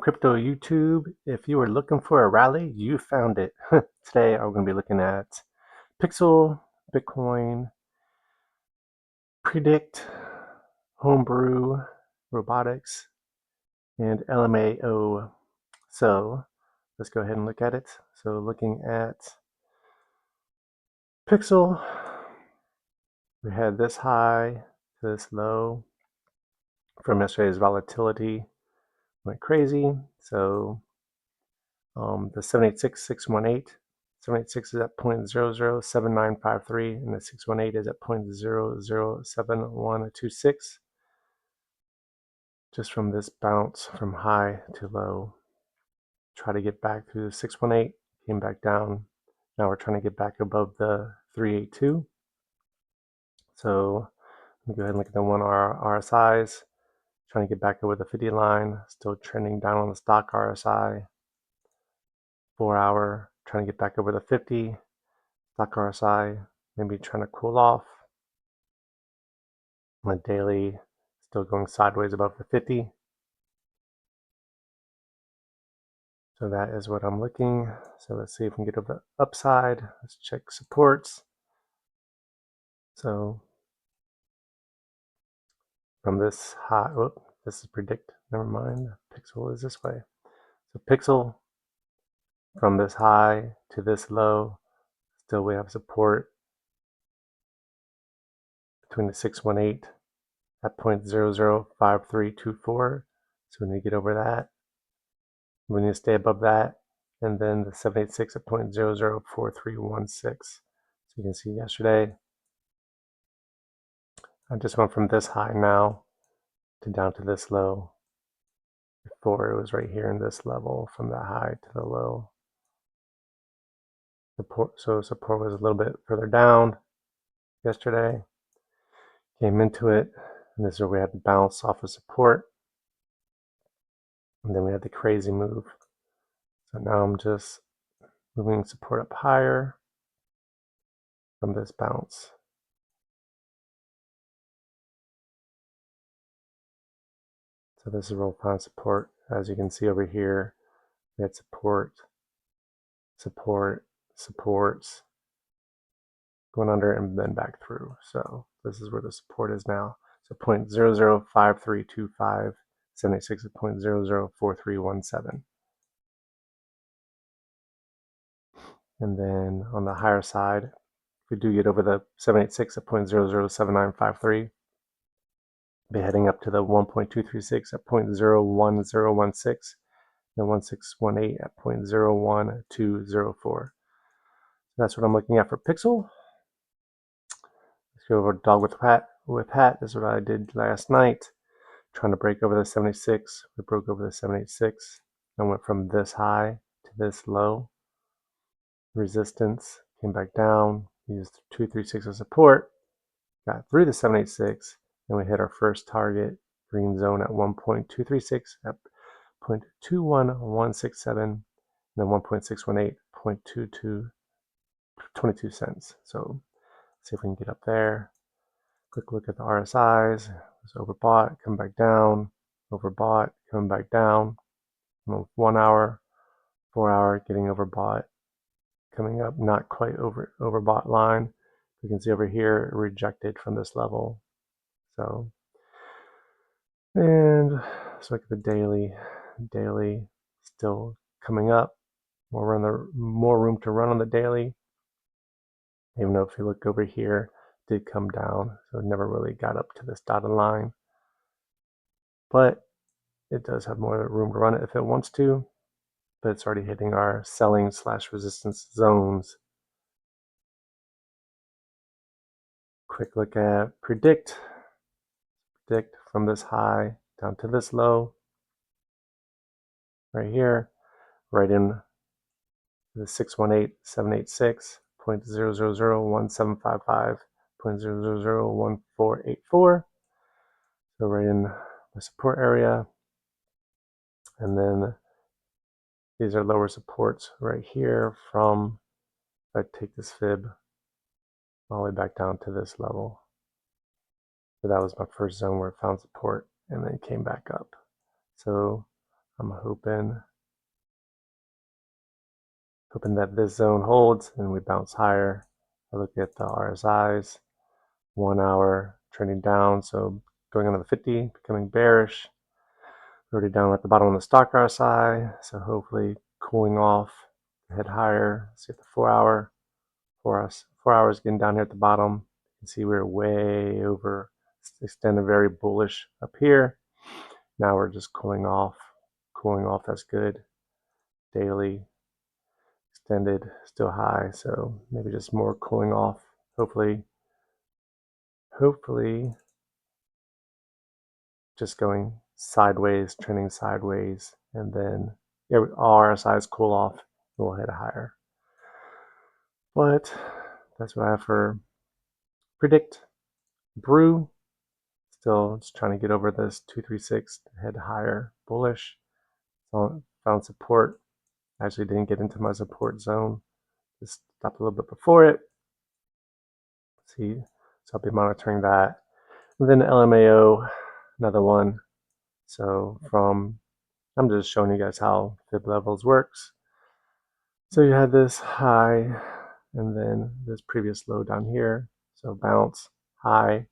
Crypto YouTube. If you were looking for a rally, you found it. Today I'm going to be looking at Pixel, Bitcoin, Predict, Homebrew, Robotics, and LMAO. So let's go ahead and look at it. So looking at Pixel, we had this high to this low from yesterday's volatility. Went crazy. So the 786,618, 786 is at 0.007953, and the 618 is at 0.007126. Just from this bounce from high to low. Try to get back through the 618, came back down. Now we're trying to get back above the 382. So let me go ahead and look at the 1-hour RSIs. Trying to get back over the 50 line, still trending down on the stock RSI. 4-hour, trying to get back over the 50. Stock RSI, maybe trying to cool off. On the daily, still going sideways above the 50. So that is what I'm looking. So let's see if we can get over the upside. Let's check supports. So from this high, oh, this is predict, never mind. Pixel is this way. So Pixel, from this high to this low, still we have support between the 618 at 0.005324. So we need to get over that. We need to stay above that. And then the 786 at 0.004316. So you can see yesterday, I just went from this high now to down to this low. Before it was right here in this level from the high to the low. So support was a little bit further down yesterday. Came into it, and this is where we had to bounce off of support. And then we had the crazy move. So now I'm just moving support up higher from this bounce. So this is real fine support. As you can see over here, we had support, support, supports, going under and then back through. So this is where the support is now. So 0.005325, 76 at 0.004317. And then on the higher side, if we do get over the 786 at 0.007953, be heading up to the 1.236 at 0.01016, and 1618 at 0.01204. That's what I'm looking at for Pixel. Let's go over dog with hat. This is what I did last night, trying to break over the 76. We broke over the 786 and went from this high to this low. Resistance, came back down, used 236 as support, got through the 786, and we hit our first target green zone at 1.236 at 0.21167, and then 1.618, 22 cents. So let's see if we can get up there. Quick look at the RSIs. It's overbought, come back down, overbought, coming back down. 1 hour, 4 hour, getting overbought, coming up, not quite overbought line. You can see over here, rejected from this level. So, and let's look at the daily. Daily still coming up. More room to run on the daily. Even though if you look over here, it did come down, so it never really got up to this dotted line. But it does have more room to run it if it wants to. But it's already hitting our selling / resistance zones. Quick look at predict. Predict from this high down to this low. Right here, right in the 618, 786, 0.0001755, 0.0001484. So right in the support area. And then these are lower supports right here from, if I take this fib all the way back down to this level. So that was my first zone where it found support and then came back up. So I'm hoping that this zone holds and we bounce higher. I look at the RSIs, 1 hour trending down, so going under the 50, becoming bearish. We're already down at the bottom of the stock RSI, so hopefully cooling off, head higher. See if the 4 hour, 4 hours getting down here at the bottom. You can see we're way over extended, very bullish up here. Now we're just cooling off. That's good. Daily extended, still high, so maybe just more cooling off. Hopefully just going sideways, trending sideways, and then all RSIs cool off, we'll hit higher. But that's what I have for predict. Brew, still just trying to get over this 236, head higher, bullish. So found support. Actually didn't get into my support zone. Just stopped a little bit before it. See, so I'll be monitoring that. And then LMAO, another one. So I'm just showing you guys how fib levels works. So you had this high and then this previous low down here. So bounce, high,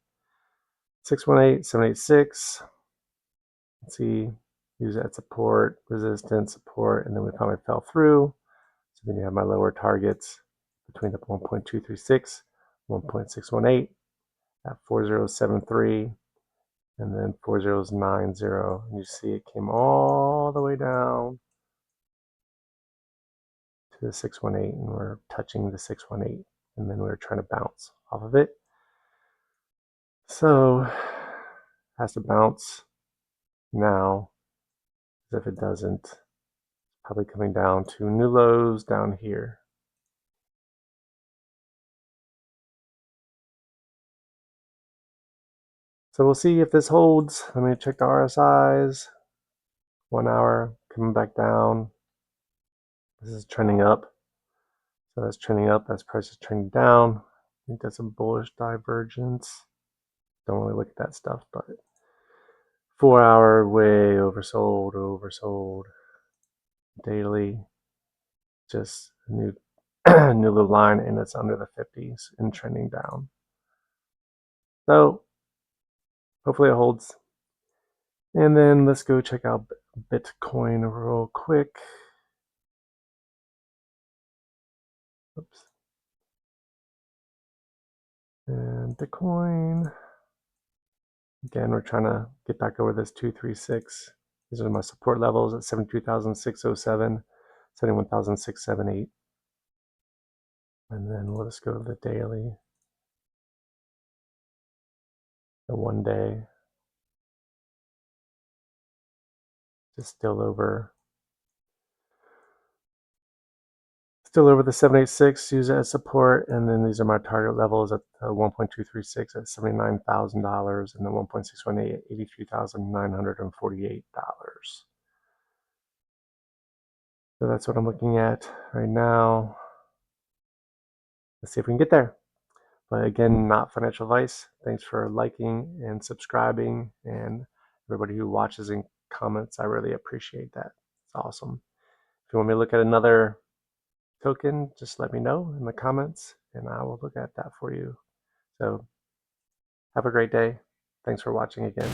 618, 786. Let's see, use that support, resistance, support, and then we finally fell through. So then you have my lower targets between the 1.236, 1.618 at 4073, and then 4090. And you see it came all the way down to the 618, and we're touching the 618, and then we're trying to bounce off of it. So has to bounce now. If it doesn't, probably coming down to new lows down here. So we'll see if this holds. Let me check the RSIs. 1 hour coming back down. This is trending up. So that's trending up. That's price is trending down. I think that's a bullish divergence. Don't really look at that stuff, but 4 hour way oversold. Daily, just a new new little line, and it's under the 50s and trending down. So hopefully it holds. And then let's go check out Bitcoin real quick. Oops. And Bitcoin. Again, we're trying to get back over this 236. These are my support levels at 72,607, 71,678. And then we'll just go to the daily, the 1 day. Just still over the 786, use it as support, and then these are my target levels at 1.236 at $79,000, and then 1.618 at $83,948. So that's what I'm looking at right now. Let's see if we can get there. But again, not financial advice. Thanks for liking and subscribing, and everybody who watches and comments. I really appreciate that. It's awesome. If you want me to look at another token, just let me know in the comments and I will look at that for you. So have a great day. Thanks for watching again.